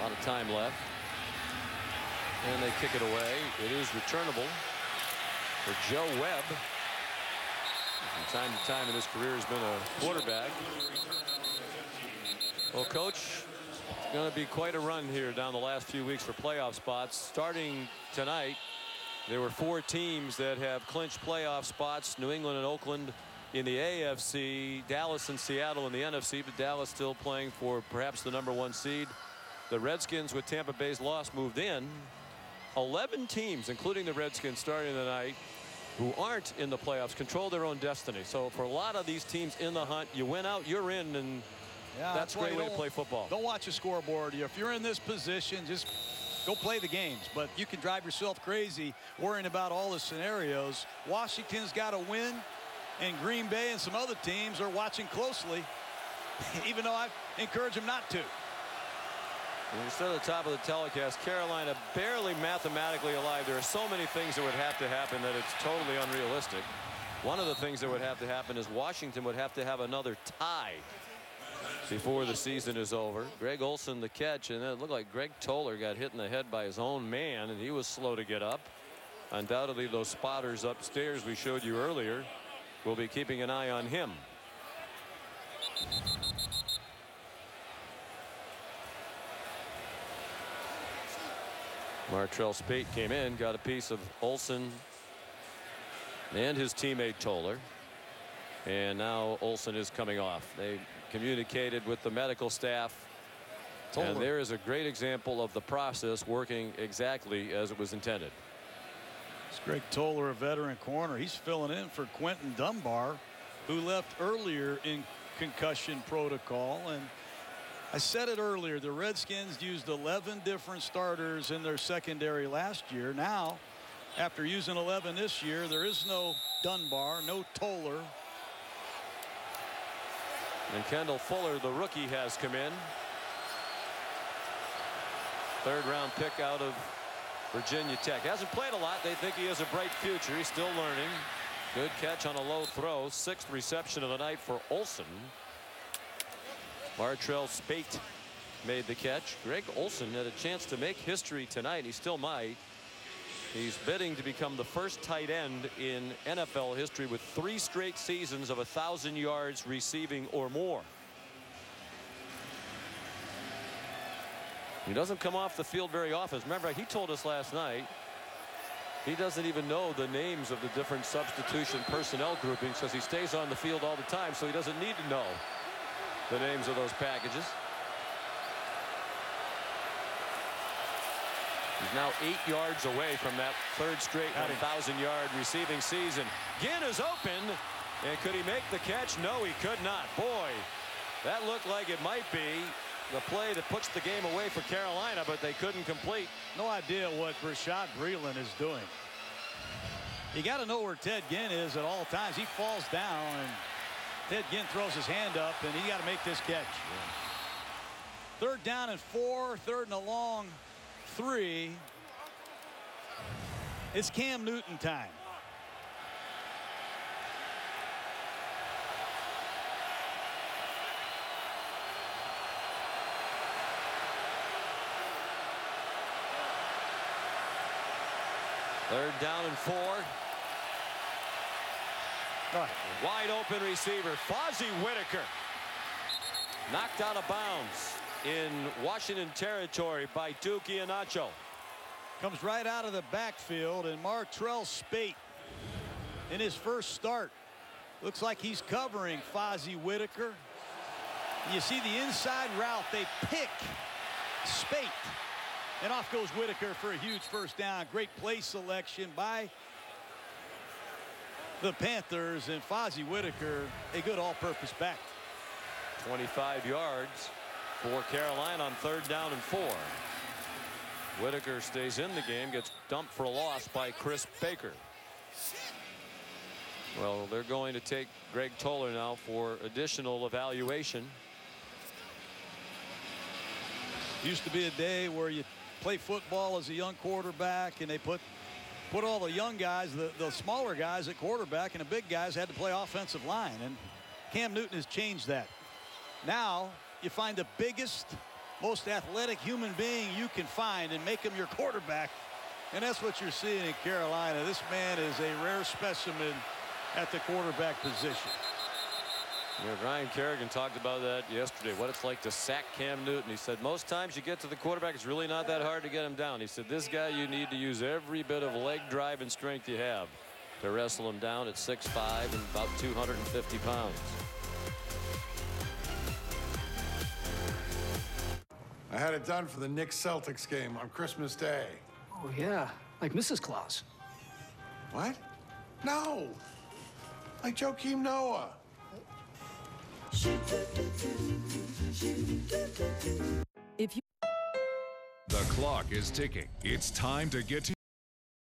lot of time left. And they kick it away. It is returnable for Joe Webb. From time to time in his career has been a quarterback. Well, Coach, it's going to be quite a run here down the last few weeks for playoff spots. Starting tonight, there were 4 teams that have clinched playoff spots: New England and Oakland in the AFC, Dallas and Seattle in the NFC, but Dallas still playing for perhaps the #1 seed. The Redskins, with Tampa Bay's loss, moved in. 11 teams, including the Redskins starting tonight, who aren't in the playoffs, control their own destiny. So for a lot of these teams in the hunt, you win out, you're in, and that's a great way to play football. Don't watch the scoreboard. If you're in this position, just go play the games. But you can drive yourself crazy worrying about all the scenarios. Washington's got to win, and Green Bay and some other teams are watching closely, even though I encourage them not to. And you said at the top of the telecast, Carolina barely mathematically alive. There are so many things that would have to happen that it's totally unrealistic. One of the things that would have to happen is Washington would have to have another tie before the season is over. Greg Olsen the catch, and it looked like Greg Toller got hit in the head by his own man, and he was slow to get up. Undoubtedly, those spotters upstairs we showed you earlier will be keeping an eye on him. Martrell Spate came in, got a piece of Olsen and his teammate Toller, and now Olsen is coming off. They communicated with the medical staff, and there is a great example of the process working exactly as it was intended. It's Greg Toller, a veteran corner. He's filling in for Quentin Dunbar, who left earlier in concussion protocol. And I said it earlier, the Redskins used 11 different starters in their secondary last year. Now, after using 11 this year, there is no Dunbar, no Toller. And Kendall Fuller, the rookie, has come in. 3rd-round pick out of Virginia Tech. Hasn't played a lot. They think he has a bright future. He's still learning. Good catch on a low throw. 6th reception of the night for Olsen. Martrell Spate made the catch. Greg Olsen had a chance to make history tonight. He still might. He's bidding to become the first tight end in NFL history with 3 straight seasons of 1,000 yards receiving or more. He doesn't come off the field very often. Remember, he told us last night he doesn't even know the names of the different substitution personnel groupings because he stays on the field all the time, so he doesn't need to know the names of those packages. He's now 8 yards away from that 3rd straight 1,000-yard receiving season. Ginn is open, and could he make the catch? No, he could not. Boy, that looked like it might be the play that puts the game away for Carolina, but they couldn't complete. No idea what Rashad Breeland is doing. You got to know where Ted Ginn is at all times. He falls down, and Ted Ginn throws his hand up, and he got to make this catch. 3rd down and 4, 3rd and a long 3. It's Cam Newton time. Third down and 4. Wide open receiver, Fozzie Whitaker, knocked out of bounds in Washington territory by Duke Iheanacho. Comes right out of the backfield, and Martrell Spate in his first start looks like he's covering Fozzie Whitaker. You see the inside route, they pick Spate, and off goes Whitaker for a huge first down. Great play selection by the Panthers, and Fozzie Whitaker, a good all-purpose back. 25 yards for Carolina on 3rd down and 4. Whitaker stays in the game, gets dumped for a loss by Chris Baker. Well, they're going to take Greg Toller now for additional evaluation. Used to be a day where you play football as a young quarterback, and they put all the young guys, the smaller guys at quarterback, and the big guys had to play offensive line. And Cam Newton has changed that. Now you find the biggest most athletic human being you can find and make him your quarterback. And that's what you're seeing in Carolina. This man is a rare specimen at the quarterback position. Yeah, Ryan Kerrigan talked about that yesterday, what it's like to sack Cam Newton. He said most times you get to the quarterback, it's really not that hard to get him down. He said this guy, you need to use every bit of leg drive and strength you have to wrestle him down at 6'5" and about 250 pounds. I had it done for the Knicks-Celtics game on Christmas Day. Oh, yeah, like Mrs. Claus. What? No, like Joakim Noah. If you... The clock is ticking. It's time to get to